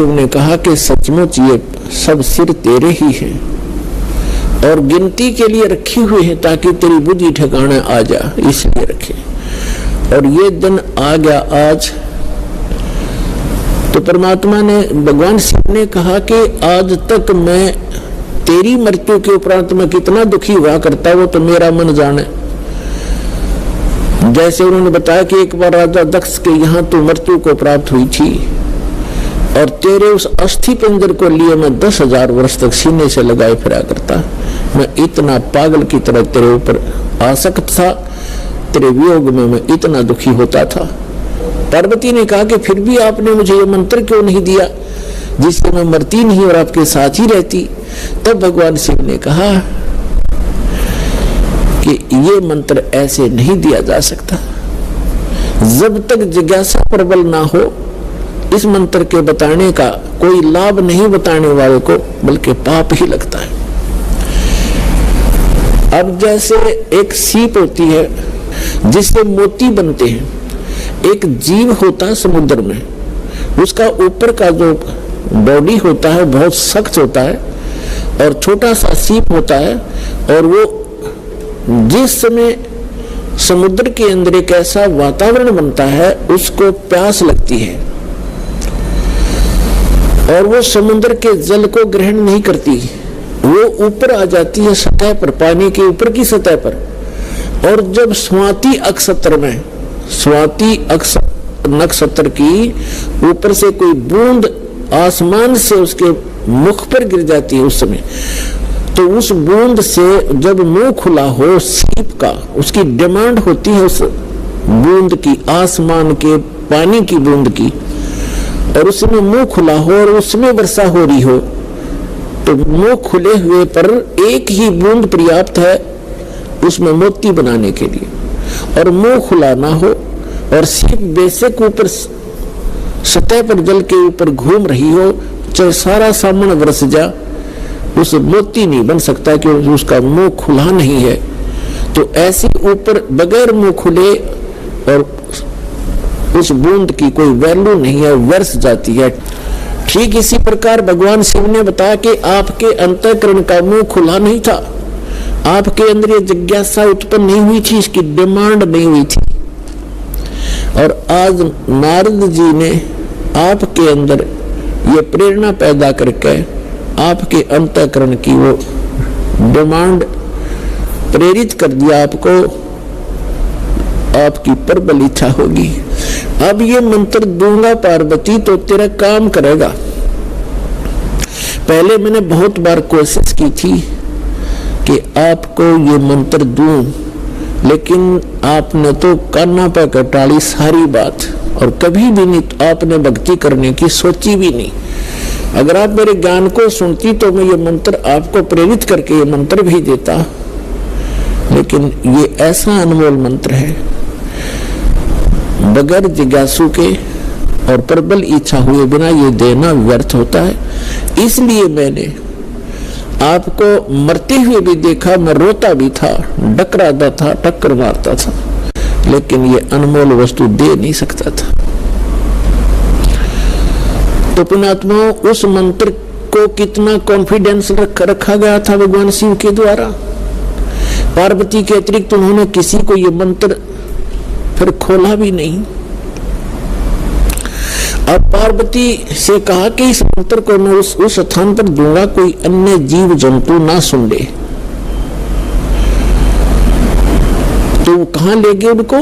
शिव ने कहा कि सचमुच ये सब सिर तेरे ही हैं और गिनती के लिए रखी हुई है ताकि तेरी बुद्धि ठिकाने आ जा, इसलिए रखे। और ये दिन आ गया आज। तो परमात्मा ने, भगवान शिव ने कहा कि आज तक मैं तेरी मृत्यु के उपरांत मैं कितना दुखी हुआ करता, वो तो मेरा मन जाने। जैसे उन्होंने बताया कि एक बार राजा दक्ष के यहाँ तो मृत्यु को प्राप्त हुई थी और तेरे उस अस्थि पिंजर को लिए मैं 10,000 वर्ष तक सीने से लगाए फिरा करता। मैं इतना पागल की तरह तेरे ऊपर आसक्त था, तेरे वियोग में मैं इतना दुखी होता था। पार्वती ने कहा कि फिर भी आपने मुझे ये मंत्र क्यों नहीं दिया जिससे मैं मरती नहीं और आपके साथ ही रहती। तब भगवान शिव ने कहा कि ये मंत्र ऐसे नहीं दिया जा सकता, जब तक जिज्ञासा प्रबल ना हो इस मंत्र के बताने का कोई लाभ नहीं बताने वाले को, बल्कि पाप ही लगता है। अब जैसे एक सीप होती है जिससे मोती बनते हैं, एक जीव होता है समुद्र में, उसका ऊपर का जो बॉडी होता है बहुत सख्त होता है और छोटा सा सीप होता है, और वो जिस समय समुद्र के अंदर एक ऐसा वातावरण बनता है उसको प्यास लगती है और वो समुद्र के जल को ग्रहण नहीं करती, वो ऊपर आ जाती है सतह पर, पानी के ऊपर की सतह पर। और जब स्वाति नक्षत्र में, स्वाति नक्षत्र की ऊपर से कोई बूंद आसमान से उसके मुख पर गिर जाती है उस समय, तो उस बूंद से जब मुंह खुला हो सीप का, उसकी डिमांड होती है उस बूंद की, आसमान के पानी की बूंद की, और उसमें मुंह खुला हो और उसमें वर्षा हो रही हो, तो मुंह खुले हुए पर एक ही बूंद पर्याप्त है उसमें मोती बनाने के लिए, और मुंह खुला ना हो और सीप बेशक ऊपर सतह पर जल के ऊपर घूम रही हो, चाहे सारा सामने बरस जा, उस मोती नहीं बन सकता क्योंकि उसका मुंह खुला नहीं है। तो ऐसे ऊपर बगैर मुंह खुले और उस बूंद की कोई वैल्यू नहीं है, वर्ष जाती है। ठीक इसी प्रकार भगवान शिव ने बताया कि आपके अंतःकरण का मुंह खुला नहीं था, आपके अंदर ये जिज्ञासा उत्पन्न नहीं हुई थी, इसकी डिमांड नहीं हुई थी। और आज नारद जी ने आपके अंदर ये प्रेरणा पैदा करके आपके अंतःकरण की वो डिमांड प्रेरित कर दिया, आपको आपकी प्रबल इच्छा होगी। अब ये मंत्र दूंगा पार्वती तो तेरा काम करेगा। पहले मैंने बहुत बार कोशिश की थी कि आपको ये मंत्र दूं, लेकिन आपने तो कान्ना पर कटाली सारी बात, और कभी भी नहीं आपने भक्ति करने की सोची भी नहीं। अगर आप मेरे ज्ञान को सुनती तो मैं ये मंत्र आपको प्रेरित करके ये मंत्र भी देता, लेकिन ये ऐसा अनमोल मंत्र है, बगैर जिज्ञासु के और प्रबल इच्छा हुए बिना ये देना व्यर्थ होता है। इसलिए मैंने आपको मरते हुए भी देखा, मैं रोता भी था, डकराता था, टक्कर मारता था, लेकिन ये अनमोल वस्तु दे नहीं सकता था। तो पुण्यात्मा, उस मंत्र को कितना कॉन्फिडेंस रखा गया था भगवान शिव के द्वारा। पार्वती के अतिरिक्त उन्होंने किसी को ये मंत्र फिर खोला भी नहीं। अब पार्वती से कहा कि इस मंत्र को मैं उस स्थान पर दूंगा, कोई अन्य जीव जंतु ना सुन ले। तो कहां लेगी उनको?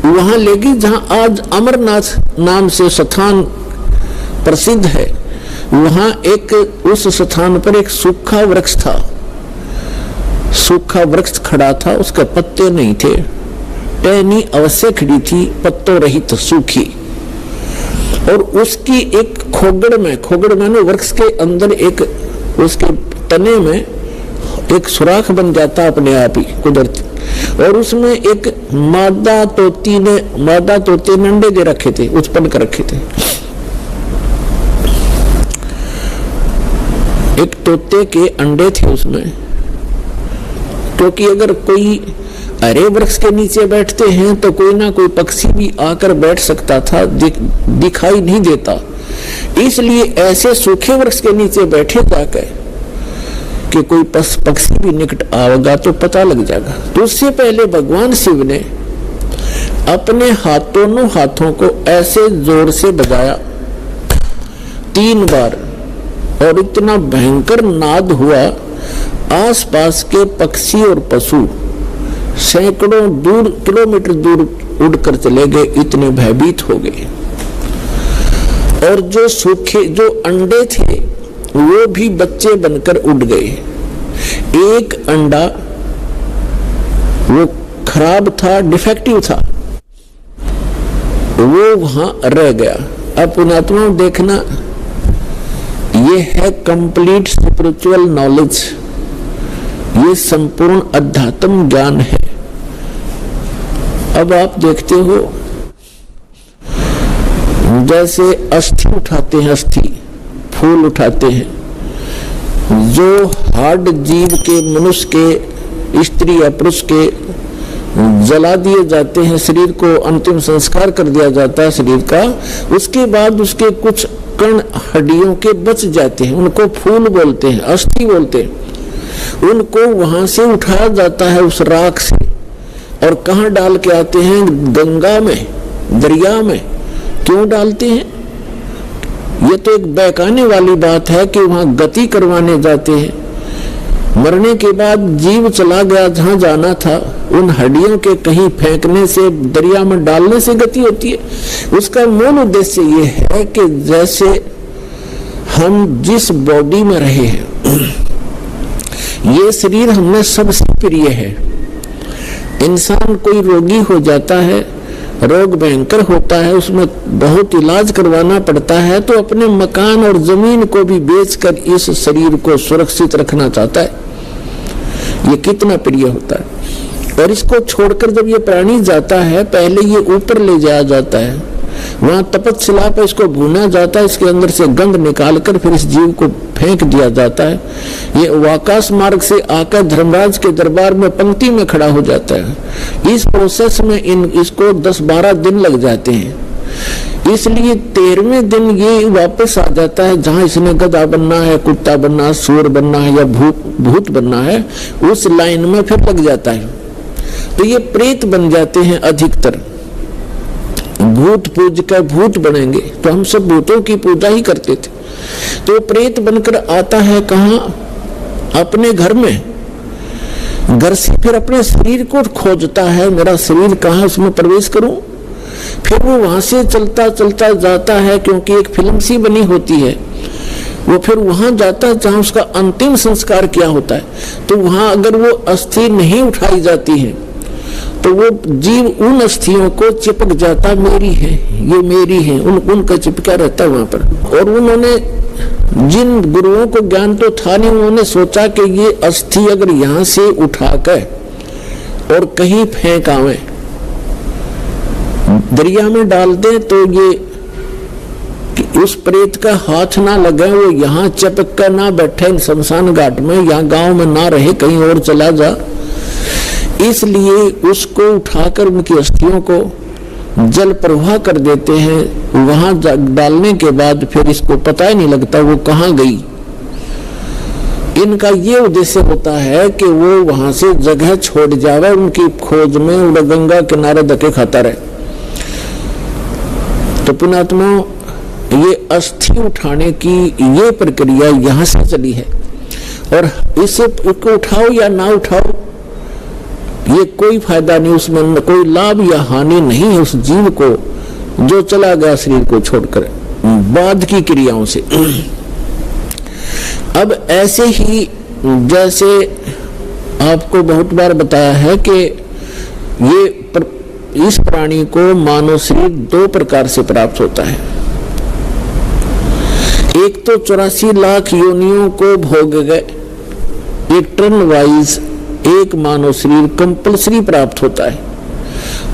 वहां लेगी जहां आज अमरनाथ नाम से स्थान प्रसिद्ध है। वहां एक उस स्थान पर एक सूखा वृक्ष था, सूखा वृक्ष खड़ा था, उसके पत्ते नहीं थे, टहनी अवश्य खड़ी थी, पत्तों रहित सूखी, और उसकी एक खोगड़ में वृक्ष के अंदर एक उसके तने में एक सुराख बन जाता अपने आप ही कुदरती, और उसमें एक मादा तोते ने अंडे दे रखे थे, उत्पन्न कर रखे थे। एक तोते के अंडे थे उसमें, क्योंकि अगर कोई हरे वृक्ष के नीचे बैठते हैं तो कोई ना कोई पक्षी भी आकर बैठ सकता था, दिखाई नहीं देता, इसलिए ऐसे सूखे वृक्ष के नीचे बैठे जाकर कि कोई पक्षी भी निकट आएगा तो पता लग जाएगा। तो उससे पहले भगवान शिव ने अपने दोनों हाथों को ऐसे जोर से बजाया 3 बार, और इतना भयंकर नाद हुआ, आसपास के पक्षी और पशु सैकड़ों दूर किलोमीटर दूर उड़कर चले गए, इतने भयभीत हो गए। और जो सूखे जो अंडे थे वो भी बच्चे बनकर उड़ गए। एक अंडा वो खराब था, डिफेक्टिव था, वो वहां रह गया। अब पुण्यात्मा देखना, ये है कंप्लीट स्पिरिचुअल नॉलेज, ये संपूर्ण अध्यात्म ज्ञान है। अब आप देखते हो जैसे अस्थि उठाते हैं, अस्थि फूल उठाते हैं, जो हार्ड जीव के, मनुष्य के, स्त्री या पुरुष के जला दिए जाते हैं, शरीर को अंतिम संस्कार कर दिया जाता है शरीर का, उसके बाद उसके कुछ कण हड्डियों के बच जाते हैं, उनको फूल बोलते हैं, अस्थि बोलते हैं। उनको वहां से उठाया जाता है उस राख से, और कहाँ डाल के आते हैं? गंगा में, दरिया में। क्यों डालते हैं? ये तो एक बहकाने वाली बात है कि वहां गति करवाने जाते हैं। मरने के बाद जीव चला गया जहां जाना था, उन हड्डियों के कहीं फेंकने से, दरिया में डालने से गति होती है। उसका मूल उद्देश्य ये है कि जैसे हम जिस बॉडी में रहे हैं, ये शरीर हमें सबसे प्रिय है। इंसान कोई रोगी हो जाता है, रोग भयंकर होता है, उसमें बहुत इलाज करवाना पड़ता है, तो अपने मकान और जमीन को भी बेचकर इस शरीर को सुरक्षित रखना चाहता है। ये कितना प्रिय होता है। और इसको छोड़कर जब ये प्राणी जाता है, पहले ये ऊपर ले जाया जाता है, वहां तपस्या पर इसको भूना जाता है, इसके अंदर से गंध निकालकर फिर इस जीव को फेंक दिया जाता है। ये आकाश मार्ग से आकर धर्मराज के दरबार में पंक्ति में खड़ा हो जाता है। इस प्रोसेस में इसको 10-12 दिन लग जाते हैं। इसलिए 13वें दिन ये वापस आ जाता है, जहां इसने गधा बनना है, कुत्ता बनना है, सूर बनना है या भूत बनना है, उस लाइन में फिर लग जाता है। तो ये प्रेत बन जाते हैं अधिकतर। भूत पूज कर भूत बनेंगे, तो हम सब भूतों की पूजा ही करते थे। तो प्रेत बनकर आता है कहाँ? अपने घर में। घर से फिर अपने शरीर को खोजता है, मेरा शरीर कहाँ, उसमें प्रवेश करूं। फिर वो वहां से चलता चलता जाता है, क्योंकि एक फिल्म सी बनी होती है, वो फिर वहां जाता है जहां उसका अंतिम संस्कार किया होता है। तो वहां अगर वो अस्थि नहीं उठाई जाती है तो वो जीव उन अस्थियों को चिपक जाता, मेरी है, ये मेरी है, उनका चिपका रहता है वहां पर। और उन्होंने, जिन गुरुओं को ज्ञान तो था नहीं, उन्होंने सोचा कि ये अस्थि अगर यहाँ से उठाकर और कहीं फेंक आवे, दरिया में डाल दे, तो ये उस प्रेत का हाथ ना लगे, वो यहाँ चिपक कर ना बैठे शमशान घाट में, यहाँ गांव में ना रहे, कहीं और चला जा। इसलिए उसको उठाकर उनकी अस्थियों को जल प्रवाह कर देते हैं। वहां डालने के बाद फिर इसको पता ही नहीं लगता वो कहाँ गई। इनका ये उद्देश्य होता है कि वो वहां से जगह छोड़ जावे, उनकी खोज में उड़ गंगा किनारे धक्के खाता रहे। तो पुण्यात्मा, ये अस्थि उठाने की ये प्रक्रिया यहां से चली है। और इसे उठाओ या ना उठाओ, ये कोई फायदा नहीं, उसमें कोई लाभ या हानि नहीं है उस जीव को जो चला गया शरीर को छोड़कर बाद की क्रियाओं से। अब ऐसे ही जैसे आपको बहुत बार बताया है कि इस प्राणी को मानव शरीर 2 प्रकार से प्राप्त होता है। एक तो 84 लाख योनियों को भोग गए, एक टर्न वाइज एक मानव शरीर कंपल्सरी प्राप्त होता है।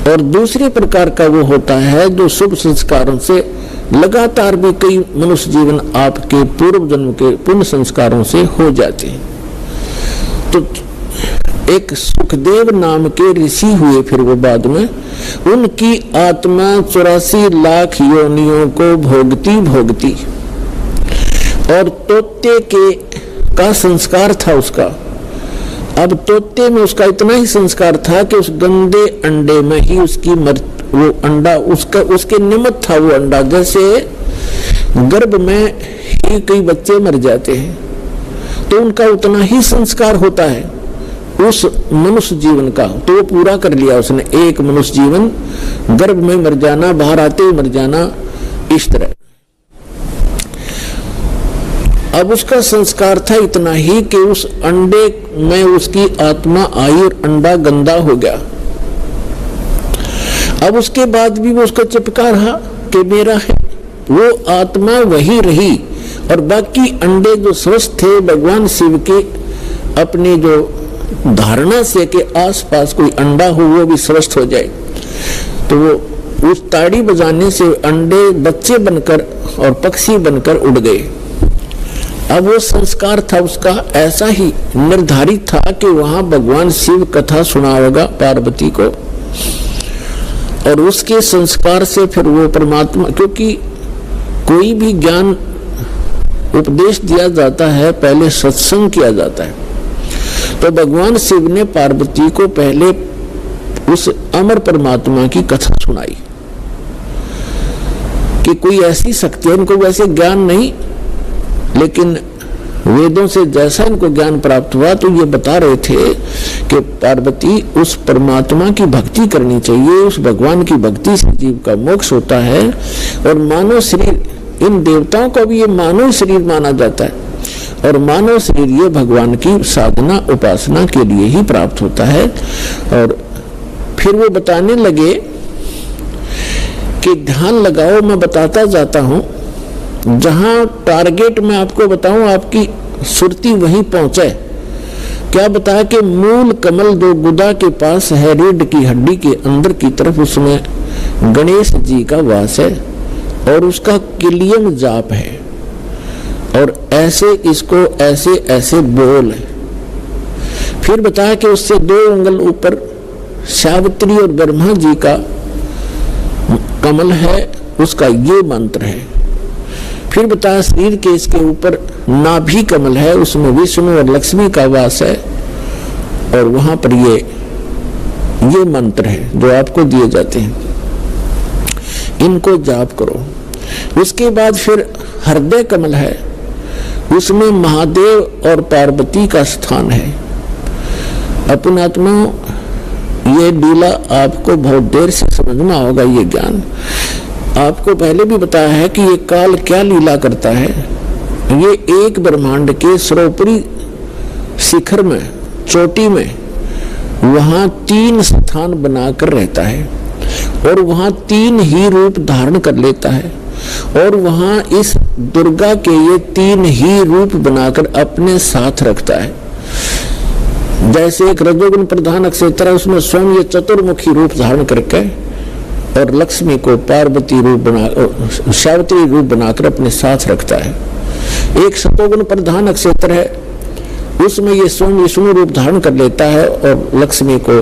और दूसरे प्रकार का वो होता है जो शुभ संस्कारों से लगातार भी कई मनुष्य जीवन आपके पूर्व जन्म के पुण्य संस्कारों से हो जाते हैं। तो एक सुखदेव नाम के ऋषि हुए, फिर वो बाद में उनकी आत्मा 84 लाख योनियों को भोगती भोगती, और तोते के का संस्कार था उसका। अब तोते में उसका इतना ही संस्कार था कि उस गंदे अंडे में ही उसकी वो अंडा उसके निमित्त था वो अंडा। जैसे गर्भ में ही कई बच्चे मर जाते हैं तो उनका उतना ही संस्कार होता है उस मनुष्य जीवन का, तो वो पूरा कर लिया उसने। एक मनुष्य जीवन गर्भ में मर जाना, बाहर आते ही मर जाना, इस तरह। अब उसका संस्कार था इतना ही कि उस अंडे में उसकी आत्मा आई और अंडा गंदा हो गया। अब उसके बाद भी वो उसका चिपका रहा कि मेरा है, वो आत्मा वही रही, और बाकी अंडे जो स्वस्थ थे भगवान शिव के अपने जो धारणा से कि आसपास कोई अंडा हो वो भी स्वस्थ हो जाए, तो वो उस ताड़ी बजाने से अंडे बच्चे बनकर और पक्षी बनकर उड़ गए। अब वो संस्कार था उसका ऐसा ही निर्धारित था कि वहां भगवान शिव कथा सुनाएगा पार्वती को, और उसके संस्कार से फिर वो परमात्मा, क्योंकि कोई भी ज्ञान उपदेश दिया जाता है पहले सत्संग किया जाता है, तो भगवान शिव ने पार्वती को पहले उस अमर परमात्मा की कथा सुनाई कि कोई ऐसी शक्ति है, इनको वैसे ज्ञान नहीं, लेकिन वेदों से जैसा इनको ज्ञान प्राप्त हुआ तो ये बता रहे थे कि पार्वती उस परमात्मा की भक्ति करनी चाहिए, उस भगवान की भक्ति से जीव का मोक्ष होता है। और मानव शरीर, इन देवताओं को भी ये मानव शरीर माना जाता है, और मानव शरीर ये भगवान की साधना उपासना के लिए ही प्राप्त होता है। और फिर वो बताने लगे कि ध्यान लगाओ, मैं बताता जाता हूं, जहां टारगेट मैं आपको बताऊं आपकी सुरती वहीं पहुंचे। क्या बताया कि मूल कमल दो गुदा के पास है, रीढ़ की हड्डी के अंदर की तरफ उसमें गणेश जी का वास है और उसका किलियम जाप है, और ऐसे इसको ऐसे ऐसे बोल है। फिर बताया कि उससे 2 अंगुल ऊपर सावित्री और ब्रह्मा जी का कमल है, उसका ये मंत्र है। फिर बताया शरीर के इसके ऊपर नाभि कमल है, उसमें विष्णु और लक्ष्मी का वास है, और वहां पर ये मंत्र है जो आपको दिए जाते हैं, इनको जाप करो। उसके बाद फिर हृदय कमल है, उसमें महादेव और पार्वती का स्थान है। अपने आत्मा ये लीला आपको बहुत देर से समझना होगा। ये ज्ञान आपको पहले भी बताया है कि ये काल क्या लीला करता है। ये एक ब्रह्मांड के सर्वोपरि शिखर में, चोटी में, वहां 3 स्थान बनाकर रहता है, और वहां 3 ही रूप धारण कर लेता है, और वहां इस दुर्गा के ये 3 ही रूप बनाकर अपने साथ रखता है। जैसे एक रजोगुण प्रधान नक्षत्र है, उसमें स्वयं ये चतुर्मुखी रूप धारण करके और लक्ष्मी को पार्वती रूप बना, सावित्री रूप बनाकर अपने साथ रखता है। एक सतोगुण प्रधान नक्षत्र है, उसमें ये स्वयं विष्णु रूप धारण कर लेता है और लक्ष्मी को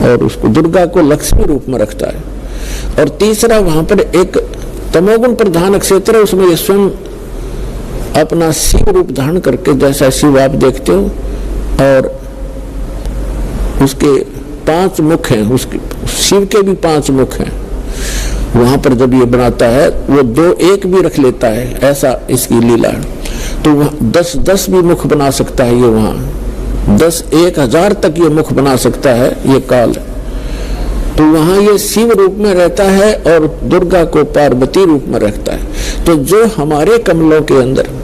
और उसको दुर्गा को लक्ष्मी रूप में रखता है। और तीसरा वहां पर एक तमोगुण प्रधान नक्षत्र है, उसमें ये स्वयं अपना शिव रूप धारण करके, जैसा शिव आप देखते हो, और उसके 5 मुख हैं, उसके शिव के भी 5 मुख हैं। वहां पर जब ये बनाता है वो 2 एक भी रख लेता है, ऐसा इसकी लीला है। तो 10 भी मुख बना सकता है ये, वहां 10,000 तक ये मुख बना सकता है ये काल। तो वहां ये शिव रूप में रहता है और दुर्गा को पार्वती रूप में रखता है। तो जो हमारे कमलों के अंदर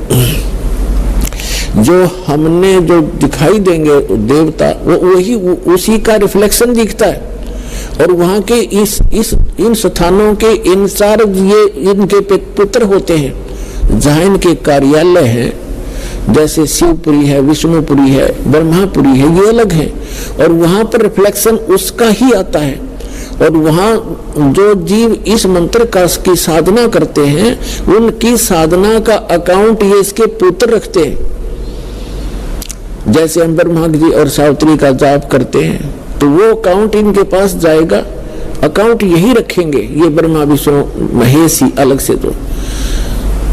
जो हमने जो दिखाई देंगे देवता, वो वही उसी का रिफ्लेक्शन दिखता है। और वहां के इन स्थानों के इंचार्ज ये इनके पुत्र होते हैं, जहां इनके कार्यालय हैं, जैसे शिवपुरी है, विष्णुपुरी है, ब्रह्मापुरी है, ये अलग है, और वहां पर रिफ्लेक्शन उसका ही आता है। और वहां जो जीव इस मंत्र का की साधना करते हैं, उनकी साधना का अकाउंट ये इसके पुत्र रखते हैं। जैसे हम ब्रह्मा जी और सावित्री का जाप करते हैं तो वो अकाउंट इनके पास जाएगा, अकाउंट यही रखेंगे ये ब्रह्मा विष्णु महेश ही अलग से। तो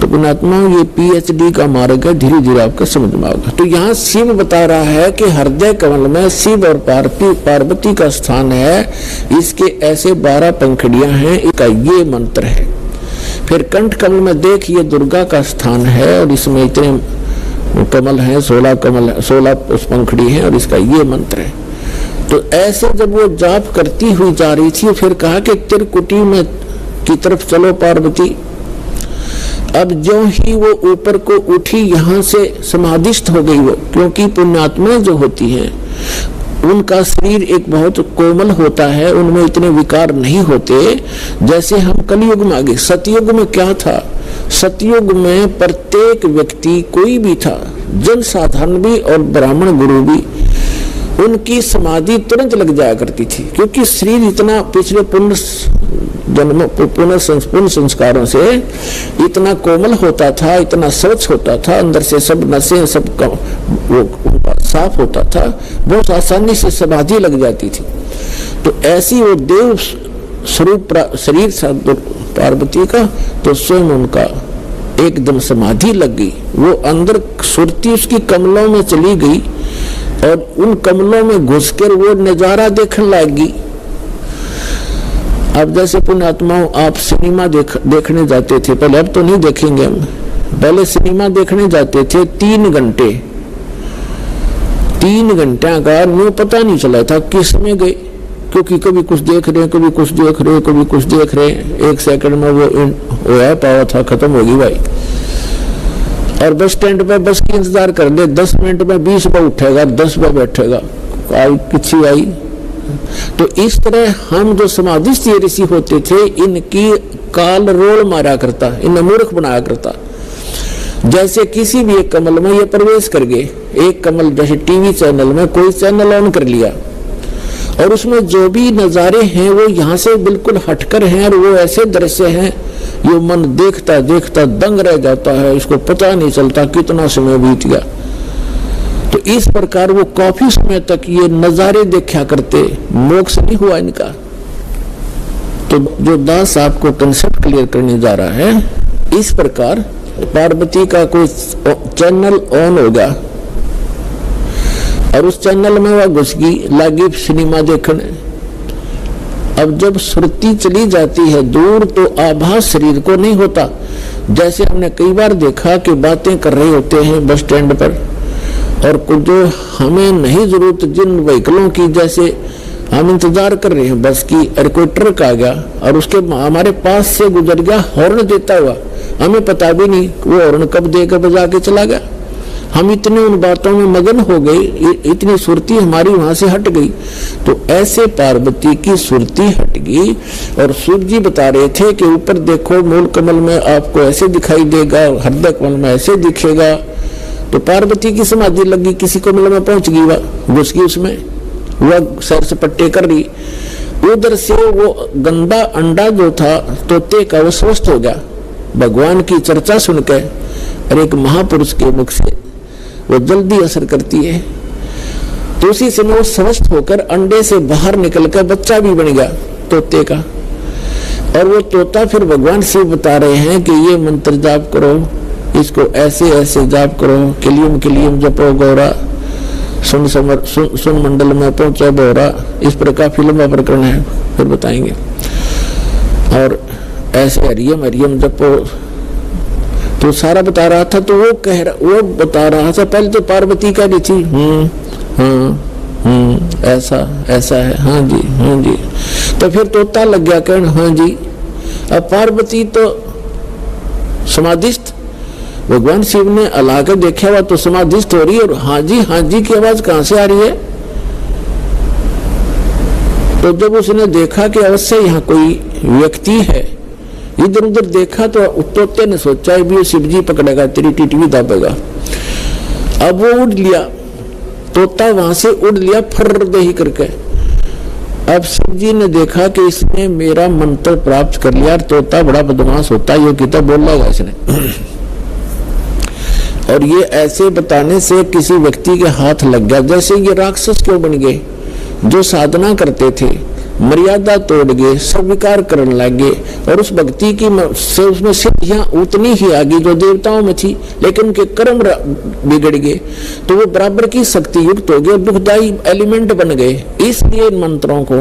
पुण्यात्मा ये PhD का मार्ग है, धीरे धीरे आपका समझ में आएगा। तो यहाँ शिव बता रहा है कि हृदय कमल में शिव और पार्वती का स्थान है, इसके ऐसे 12 पंखुड़ियां हैं, इसका ये मंत्र है। फिर कंठ कमल में देख ये दुर्गा का स्थान है और इसमें इतने कमल हैं, 16 कमल, 16 पंखुड़ी हैं और इसका ये मंत्र है। तो ऐसे जब वो जाप करती हुई जा रही थी फिर कहा कि त्रिकुटी में की तरफ चलो पार्वती। अब जो ही वो ऊपर को उठी यहाँ से समाधिस्थ हो गई वो, क्योंकि पुण्यात्माएं जो होती हैं उनका शरीर एक बहुत कोमल होता है, उनमें इतने विकार नहीं होते जैसे हम कलयुग में आ गए। सतयुग में क्या था, सतयुग में प्रत्येक व्यक्ति कोई भी था, जन साधारण भी और ब्राह्मण गुरु भी, उनकी समाधि तुरंत लग जाया करती थी, क्योंकि शरीर इतना पिछले पुण्य संस्कारों से इतना कोमल होता था, इतना स्वच्छ होता था, अंदर से सब नसें सब वो उनका साफ होता था, बहुत आसानी से समाधि लग जाती थी। तो ऐसी वो देव स्वरूप शरीर था पार्वती का, तो स्वयं उनका एकदम समाधि लग गई। वो अंदर सुरती उसकी कमलों में चली गई और उन कमलों में घुसकर वो नजारा देखने लगी। अब जैसे पुण्यात्माओं आप सिनेमा देखने जाते थे पहले, अब तो नहीं देखेंगे हम, पहले सिनेमा देखने जाते थे 3 घंटे, 3 घंटे का यूं पता नहीं चला था किस में गए, क्योंकि कभी कुछ देख रहे हैं, कभी कुछ देख रहे हैं, कभी कुछ देख रहे हैं, 1 सेकंड में वो है पावा था खत्म होगी भाई। और बस स्टैंड पे बस की इंतजार कर ले, 10 मिनट में 20 बार उठेगा, 10 बार बैठेगा, आई किसी आई। तो इस तरह हम जो समाधिस्थ ऋषि होते थे इनकी काल रोल मारा करता, इन्हें मूर्ख बनाया करता। जैसे किसी भी एक कमल में ये प्रवेश कर गए, एक कमल जैसे टीवी चैनल में कोई चैनल ऑन कर लिया और उसमें जो भी नजारे हैं वो यहाँ से बिल्कुल हटकर हैं और वो ऐसे दृश्य हैं ये मन देखता देखता दंग रह जाता है, इसको पता नहीं चलता कितना समय बीत गया। तो इस प्रकार वो काफी समय तक ये नजारे देखा करते, मोक्ष नहीं हुआ इनका। तो जो दास आपको कंसेप्ट क्लियर करने जा रहा है, इस प्रकार पार्वती का कोई चैनल ऑन होगा और उस चैनल में वह घुस गई, लागी सिनेमा देखने। अब जब श्रुति चली जाती है दूर तो आभास शरीर को नहीं होता। जैसे हमने कई बार देखा कि बातें कर रहे होते हैं बस स्टैंड पर, और कुछ जो हमें नहीं जरूरत जिन व्हीकलों की, जैसे हम इंतजार कर रहे हैं बस की और कोई ट्रक आ गया और उसके हमारे पास से गुजर गया हॉर्न देता हुआ, हमें पता भी नहीं वो हॉर्न कब देकर बजा के चला गया। हम इतने उन बातों में मगन हो गए, इतनी सुरती हमारी वहां से हट गई। तो ऐसे पार्वती की सुरती हट गई और शिव जी बता रहे थे कि ऊपर देखो मूल कमल में आपको ऐसे दिखाई देगा, हृदय कमल में ऐसे दिखेगा। तो पार्वती की समाधि लगी, किसी कमल में पहुंच गई, वह घुस गई उसमें, वह सर से पट्टे कर रही। उधर से वो गंदा अंडा जो था तोते का वो स्वस्थ हो गया भगवान की चर्चा सुनकर, और एक महापुरुष के मुख से वो जल्दी असर करती है। तो उसी समय वो स्वस्थ होकर अंडे से बाहर निकलकर बच्चा भी बन गया तोते का। और वो तोता फिर भगवान शिव बता रहे हैं कि ये मंत्र जाप करो, इसको ऐसे ऐसे जाप करो, किलियम जपो गौरा, सुन मंडल में पहुंचे बोरा। इस प्रकार फिल्म का प्रकरण है, फिर बताएंगे। और ऐसे हरियम जपो, तो सारा बता रहा था। तो वो बता रहा था, पहले तो पार्वती का भी थी, ऐसा है, हाँ जी। तो फिर तोता लग गया कहने, हाँ जी। अब पार्वती तो समाधिस्थ, भगवान शिव ने अला कर देखा हुआ तो समाधिस्थ हो रही है, और हाँ जी की आवाज कहां से आ रही है। तो जब उसने देखा कि अवश्य यहाँ कोई व्यक्ति है, इधर उधर देखा तो तोते ने सोचा भी शिव जी पकड़ेगा, तेरी टीटी दाबेगा। अब वो उड़ लिया, तोता वहां से उड़ लिया फर्र दही करके। अब शिव जी ने देखा कि इसने मेरा मंत्र प्राप्त कर लिया, तोता बड़ा बदमाश होता है, ये कितना बोल रहा इसने। और ये ऐसे बताने से किसी व्यक्ति के हाथ लग गया, जैसे ये राक्षस क्यों बन गए, जो साधना करते थे मर्यादा तोड़ गए, सब विकार करने लगे और उस भक्ति की से उसमें सिद्धियां उतनी ही आ गई जो देवताओं में थी, लेकिन उनके कर्म बिगड़ गए तो वो बराबर की शक्ति युक्त हो गए और दुखदायी एलिमेंट बन गए। इसलिए इन मंत्रों को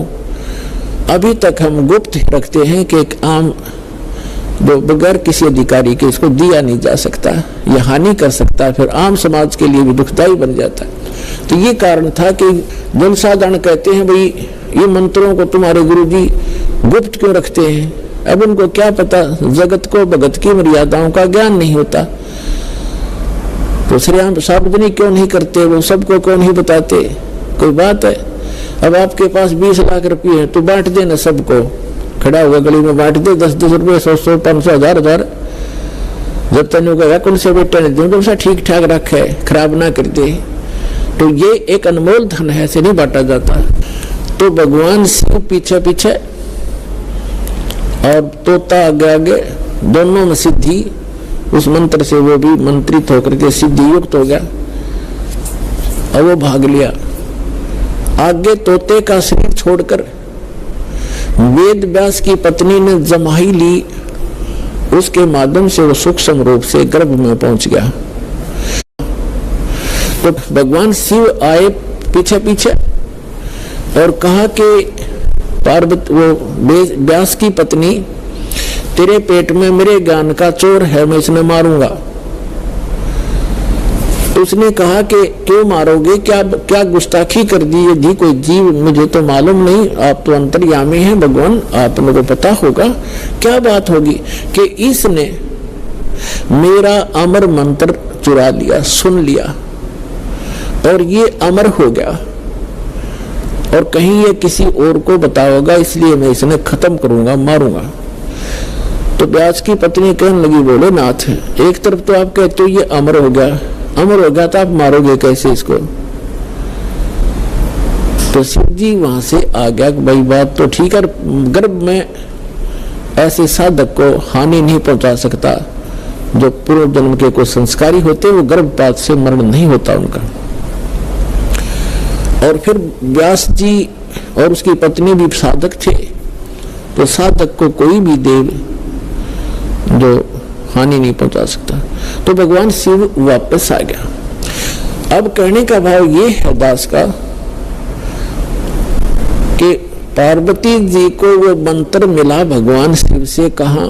अभी तक हम गुप्त रखते हैं कि एक आम जो बगैर किसी अधिकारी के इसको दिया नहीं जा सकता, यह हानि कर सकता है, फिर आम समाज के लिए भी दुखदायी बन जाता है। तो ये कारण था कि जनसाधारण कहते हैं भाई ये मंत्रों को तुम्हारे गुरुजी गुप्त क्यों रखते हैं, अब उनको क्या पता, जगत को भगत की मर्यादाओं का ज्ञान नहीं होता, तो श्रेयाम सार्वजनिक क्यों नहीं करते, वो सबको क्यों नहीं बताते, कोई बात है। अब आपके पास 20 लाख रुपये है तो बांट देना सबको, खड़ा हुआ गली में बांट दे, 10-10 रुपये, 100-100, 500, 1000-1000, जब तक कहा कौन से बेटे ने दो तो ठीक ठाक रखे, खराब ना कर दे। तो ये एक अनमोल धन है, ऐसे नहीं बांटा जाता। तो भगवान शिव पीछे पीछे और तोता आगे आगे, दोनों में सिद्धि, उस मंत्र से वो भी मंत्रित होकर के सिद्धि युक्त हो गया और वो भाग लिया। आगे तोते का शरीर छोड़कर वेद व्यास की पत्नी ने जमाई ली, उसके माध्यम से वो सूक्ष्म रूप से गर्भ में पहुंच गया। तो भगवान शिव आए पीछे पीछे और कहा कि पार्वती, वो व्यास की पत्नी, तेरे पेट में मेरे ज्ञान का चोर है, मैं इसने मारूंगा। उसने कहा कि क्यों मारोगे, क्या गुस्ताखी कर दी, यदि कोई जीव, मुझे तो मालूम नहीं, आप तो अंतर्यामी हैं भगवान, आप लोगों को पता होगा क्या बात होगी कि इसने मेरा अमर मंत्र चुरा लिया, सुन लिया और ये अमर हो गया और कहीं ये किसी और को बताओगा, इसलिए मैं इसे खत्म करूंगा, मारूंगा। तो व्यास की पत्नी कहने लगी, बोले नाथ, एक तरफ तो आप कहते हो ये अमर हो गया, अमर हो गया तो आप मारोगे कैसे इसको। तो शिव जी वहां से आ गया कि भाई बात तो ठीक है, गर्भ में ऐसे साधक को हानि नहीं पहुंचा सकता, जो पूर्व जन्म के कोई संस्कारी होते वो गर्भपात से मरण नहीं होता उनका। और फिर व्यास जी और उसकी पत्नी भी साधक थे, तो साधक को कोई भी देव जो हानि नहीं पहुंचा सकता। तो भगवान शिव वापस आ गया। अब कहने का भाव ये है दास का कि पार्वती जी को वो मंत्र मिला भगवान शिव से, कहा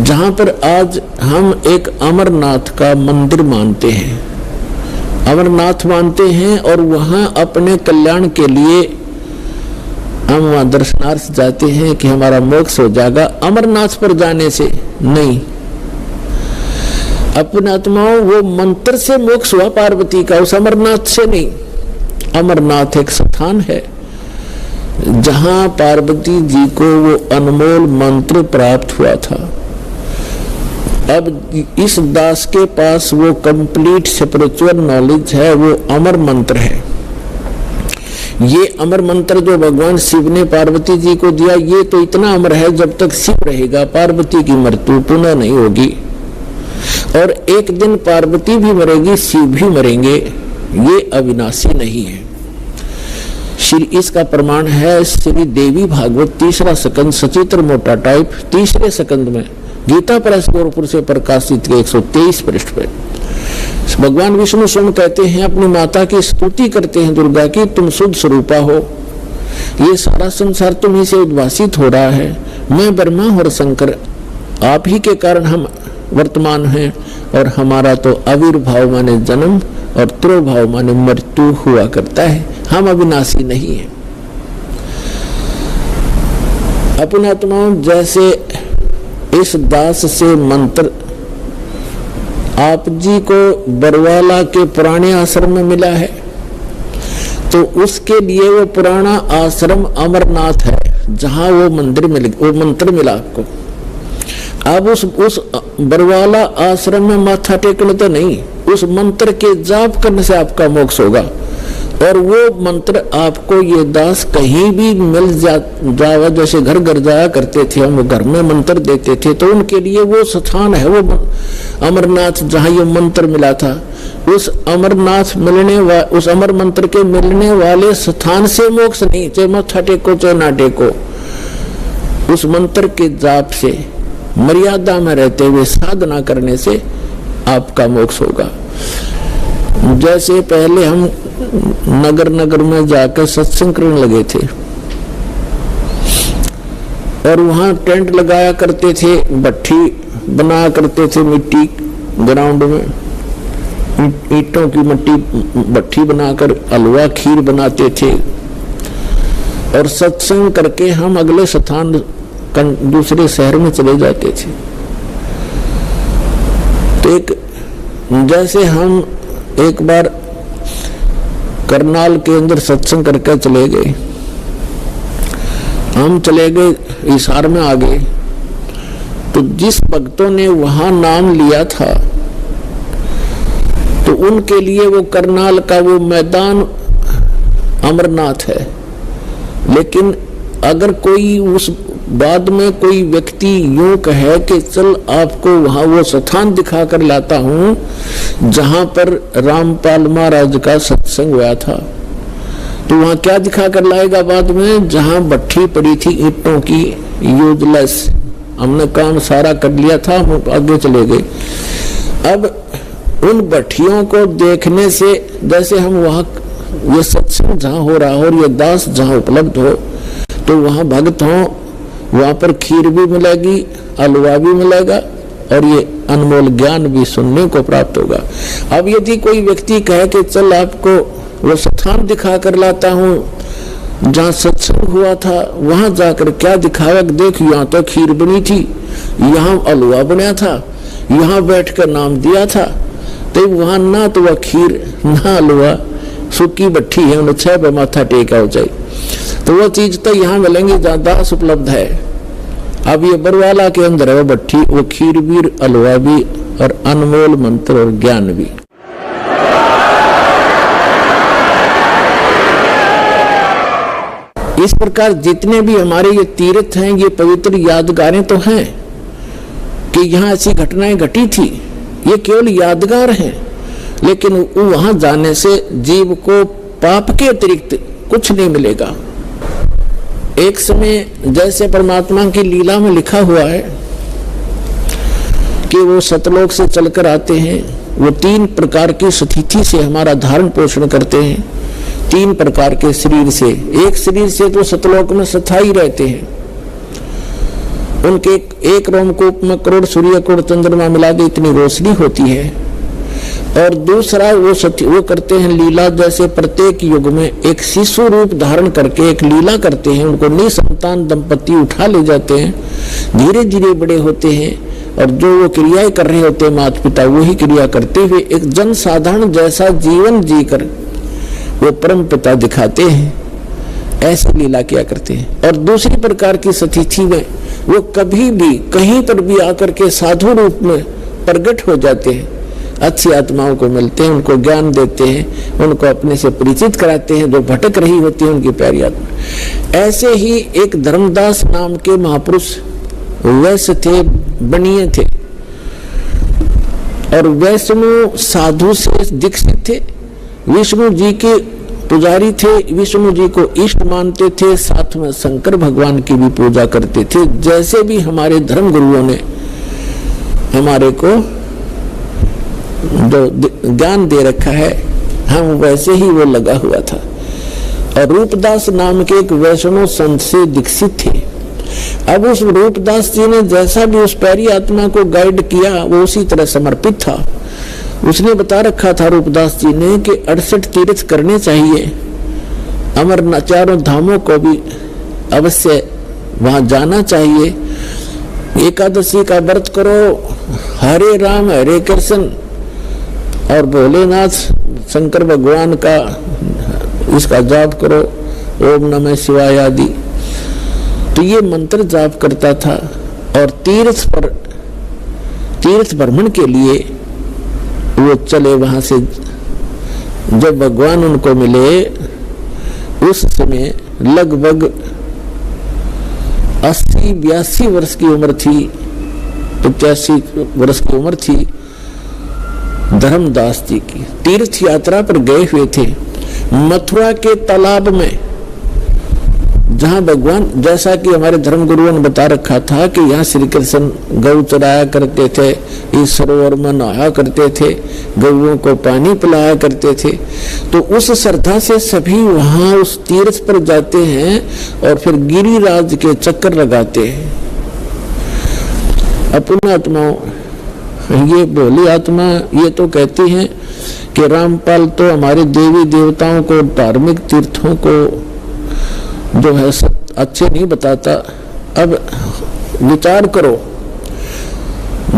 जहां पर आज हम एक अमरनाथ का मंदिर मानते हैं, अमरनाथ मानते हैं और वहां अपने कल्याण के लिए हम वहां दर्शनार्थ जाते हैं कि हमारा मोक्ष हो जाएगा। अमरनाथ पर जाने से नहीं, अपने आत्माओं वो मंत्र से मोक्ष हुआ पार्वती का, उस अमरनाथ से नहीं। अमरनाथ एक स्थान है जहां पार्वती जी को वो अनमोल मंत्र प्राप्त हुआ था। अब इस दास के पास वो कंप्लीट स्पिरिचुअल नॉलेज है, वो अमर मंत्र है। ये अमर मंत्र जो भगवान शिव ने पार्वती जी को दिया, ये तो इतना अमर है, जब तक शिव रहेगा पार्वती की मृत्यु पुनः नहीं होगी, और एक दिन पार्वती भी मरेगी, शिव भी मरेंगे, ये अविनाशी नहीं है। श्री इसका प्रमाण है श्री देवी भागवत 3रा स्कंद सचित्र मोटा टाइप 3रे स्कंद में गीता प्रेस गोरखपुर से प्रकाशित 123 पृष्ठ पे भगवान विष्णु स्वयं कहते हैं, अपनी माता की स्तुति करते हैं दुर्गा की, तुम शुद्ध स्वरूपा हो, ये सारा संसार तुम्ही से उद्भासित हो रहा है, मैं ब्रह्मा और शंकर आप ही के कारण हम वर्तमान हैं, और हमारा तो आविर्भाव माने जन्म और त्रोभाव माने मृत्यु हुआ करता है, हम अविनाशी नहीं है। अपने आत्माओं जैसे इस दास से मंत्र आप जी को बरवाला के पुराने आश्रम में मिला है, तो उसके लिए वो पुराना आश्रम अमरनाथ है जहां वो मंदिर मिल, वो मंत्र मिला आपको। अब उस बरवाला आश्रम में माथा टेकने तो नहीं, उस मंत्र के जाप करने से आपका मोक्ष होगा। और वो मंत्र आपको ये दास कहीं भी मिल जावा, जैसे घर घर जाया करते थे हम, वो घर में मंत्र देते थे, तो उनके लिए वो स्थान है वो अमरनाथ, जहाँ ये मंत्र मिला था। उस अमरनाथ उस अमर मंत्र के मिलने वाले स्थान से मोक्ष नहीं, चाहे माथा टेको चाहे ना टेको, उस मंत्र के जाप से मर्यादा में रहते हुए साधना करने से आपका मोक्ष होगा। जैसे पहले हम नगर नगर में जाकर सत्संग करने लगे थे और वहां टेंट लगाया करते थे, भट्ठी बनाया करते थे, मिट्टी ग्राउंड में ईंटों की मट्टी भट्ठी बनाकर हलवा खीर बनाते थे और सत्संग करके हम अगले स्थान दूसरे शहर में चले जाते थे। तो जैसे हम एक बार करनाल के अंदर सत्संग करके चले गए, हम चले गए हिसार में आ गए, तो जिस भक्तों ने वहां नाम लिया था तो उनके लिए वो करनाल का वो मैदान अमरनाथ है। लेकिन अगर कोई उस बाद में कोई व्यक्ति यूं कहे कि चल आपको वहां वो स्थान दिखा कर लाता हूं जहां पर रामपाल महाराज का सत्संग हुआ था, तो वहां क्या दिखा कर लाएगा बाद में? जहां भट्ठी पड़ी थी ईंटों की यूजलेस, हमने काम सारा कर लिया था, हम आगे चले गए। अब उन भट्टियों को देखने से, जैसे हम वहां ये सत्संग जहां हो रहा हो और ये दास जहां उपलब्ध हो, तो वहां भक्त हो, वहां पर खीर भी मिलेगी, हलवा भी मिलेगा और ये अनमोल ज्ञान भी सुनने को प्राप्त होगा। अब यदि कोई व्यक्ति कहे कि चल आपको वो स्थान दिखा कर लाता हूं जहां सत्संग हुआ था, वहां जाकर क्या दिखावा, देख यहाँ तो खीर बनी थी, यहाँ हलवा बना था, यहाँ बैठकर नाम दिया था, तो वहां ना तो वह खीर ना हलवा, सूखी भट्ठी है, उन्हें 6 पे माथा टेका हो जाए, तो वो चीज तो यहाँ मिलेंगी जहाँ दास उपलब्ध है। अब ये बरवाला के अंदर है वो भट्ठी, वो खीर भी, हलवा भी और अनमोल मंत्र और ज्ञान भी। इस प्रकार जितने भी हमारे ये तीर्थ हैं, ये पवित्र यादगारें तो हैं कि यहाँ ऐसी घटनाएं घटी थी, ये केवल यादगार हैं, लेकिन वहां जाने से जीव को पाप के अतिरिक्त कुछ नहीं मिलेगा। एक समय जैसे परमात्मा की लीला में लिखा हुआ है कि वो सतलोक से चलकर आते हैं, वो 3 प्रकार की स्थिति से हमारा धारण पोषण करते हैं, 3 प्रकार के शरीर से। एक शरीर से तो सतलोक में स्थायी रहते हैं, उनके एक रोमकूप में करोड़ सूर्य करोड़ चंद्रमा मिला के इतनी रोशनी होती है। और दूसरा वो करते हैं लीला, जैसे प्रत्येक युग में एक शिशु रूप धारण करके एक लीला करते हैं, उनको निसंतान दंपति उठा ले जाते हैं, धीरे धीरे बड़े होते हैं और जो वो क्रियाएं कर रहे होते हैं माता पिता, वही क्रिया करते हुए एक जन साधारण जैसा जीवन जीकर वो परम पिता दिखाते हैं, ऐसी लीला किया करते हैं। और दूसरी प्रकार की स्थिति में वो कभी भी कहीं पर भी आकर के साधु रूप में प्रकट हो जाते हैं, अच्छी आत्माओं को मिलते हैं, उनको ज्ञान देते हैं, उनको अपने से परिचित कराते हैं, जो भटक रही होती है उनकी प्यारी आत्मा। ऐसे ही एक धर्मदास नाम के महापुरुष वैश्य थे, बनिए थे और वैष्णव साधु से दीक्षित थे, विष्णु जी के पुजारी थे, विष्णु जी को इष्ट मानते थे, साथ में शंकर भगवान की भी पूजा करते थे। जैसे भी हमारे धर्म गुरुओं ने हमारे को जो ज्ञान दे रखा है, हम वैसे ही वो लगा हुआ था। और रूपदास नाम के एक वैष्णव संत से दीक्षित थे। अब उस रूपदास जी ने जैसा भी उस प्यारी आत्मा को गाइड किया, वो उसी तरह समर्पित था। उसने बता रखा था रूपदास जी ने कि 68 तीर्थ करने चाहिए, अमरनाथ चारों धामों को भी अवश्य वहां जाना चाहिए, एकादशी का व्रत करो, हरे राम हरे कृष्ण और भोलेनाथ शंकर भगवान का इसका जाप करो, ओम नमः शिवाय आदि। तो ये मंत्र जाप करता था और तीर्थ भ्रमण के लिए वो चले वहां से जब भगवान उनको मिले उस समय लगभग 80-82 वर्ष की उम्र थी, 85 वर्ष की उम्र थी धर्मदास जी की। तीर्थ यात्रा पर गए हुए थे मथुरा के तालाब में, जहां भगवान, जैसा कि हमारे धर्मगुरुओं ने बता रखा था कि यहाँ श्री कृष्ण गौ चराया करते थे, इस सरोवर में नहाया करते थे, गौओं को पानी पिलाया करते थे। तो उस श्रद्धा से सभी वहां उस तीर्थ पर जाते हैं और फिर गिरिराज के चक्कर लगाते हैं। अपनी आत्माओं, ये भोली आत्मा ये तो कहती हैं कि रामपाल तो हमारे देवी देवताओं को, धार्मिक तीर्थों को जो है अच्छे नहीं बताता। अब विचार करो,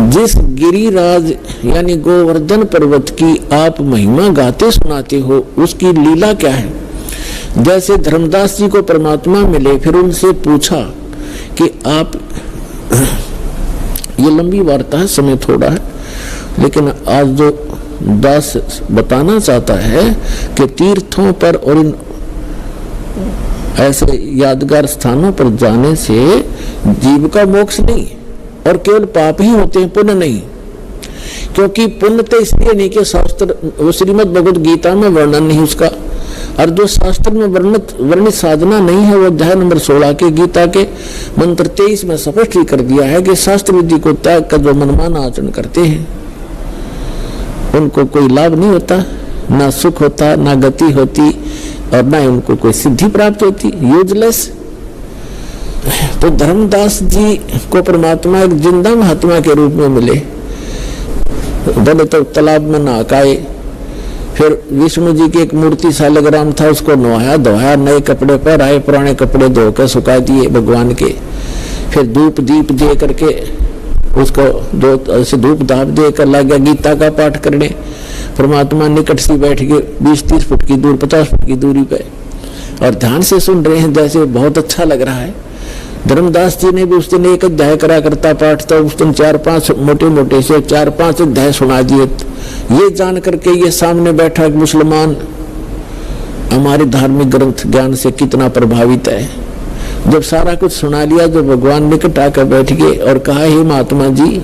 जिस गिरिराज यानी गोवर्धन पर्वत की आप महिमा गाते सुनाते हो, उसकी लीला क्या है। जैसे धर्मदास जी को परमात्मा मिले, फिर उनसे पूछा कि आप, ये लंबी वार्ता है, समय थोड़ा है, लेकिन आज जो दास बताना चाहता है कि तीर्थों पर और इन ऐसे यादगार स्थानों पर जाने से जीव का मोक्ष नहीं और केवल पाप ही होते हैं, पुण्य नहीं। क्योंकि पुण्य तो इसलिए नहीं कि शास्त्र, श्रीमद् भगवद गीता में वर्णन नहीं उसका, और जो शास्त्र में वर्णित साधना नहीं है वो अध्याय नंबर 16 के गीता के मंत्र 23 में स्पष्ट ही कर दिया है कि शास्त्र विधि को त्याग कर जो मनमाना आचरण करते हैं उनको कोई लाभ नहीं होता, ना सुख होता, ना गति होती और ना उनको कोई सिद्धि प्राप्त होती, यूजलेस। तो धर्मदास जी को परमात्मा एक जिंदा महात्मा के रूप में मिले, बोले तो तालाब में नहाए, फिर विष्णु जी की एक मूर्ति सालग्राम था, उसको नहाया धोया, नए कपड़े पर आए, पुराने कपड़े धोकर सुखा दिए भगवान के, फिर धूप दीप दे करके उसको जो ऐसे धूप धाप दे कर लग गया गीता का पाठ करने। परमात्मा निकट से बैठ गए 20-30 फुट की दूर, 50 फुट की दूरी पे, और ध्यान से सुन रहे हैं, जैसे बहुत अच्छा लग रहा है। धर्मदास जी ने भी उस दिन एक अध्याय करा करता पाठ, तो उस दिन 4-5 मोटे से 4-5 अध्याय सुना दिए। ये जान करके ये सामने बैठा मुसलमान हमारे धार्मिक ग्रंथ ज्ञान से कितना प्रभावित है। जब सारा कुछ सुना लिया, जो भगवान निकट आकर बैठ गए और कहा, हे महात्मा जी,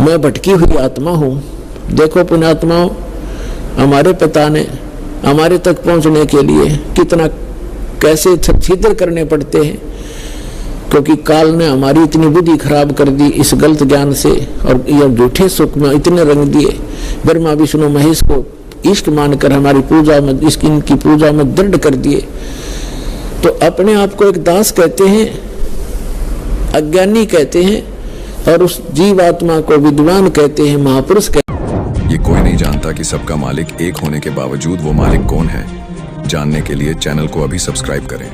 मैं भटकी हुई आत्मा हूँ, देखो पुण्यात्माओं, हमारे पिता ने हमारे तक पहुंचने के लिए कितना कैसे छिद्र करने पड़ते हैं, क्योंकि काल ने हमारी इतनी बुद्धि खराब कर दी इस गलत ज्ञान से, और यह झूठे सुख में इतने रंग दिए। ब्रह्मा विष्णु महेश को इष्ट मानकर हमारी पूजा में, इनकी पूजा में दृढ़ कर दिए। तो अपने आप को एक दास कहते हैं, अज्ञानी कहते हैं, और उस जीवात्मा को विद्वान कहते हैं, महापुरुष कहते हैं। ये कोई नहीं जानता कि सबका मालिक एक होने के बावजूद वो मालिक कौन है। जानने के लिए चैनल को अभी सब्सक्राइब करें।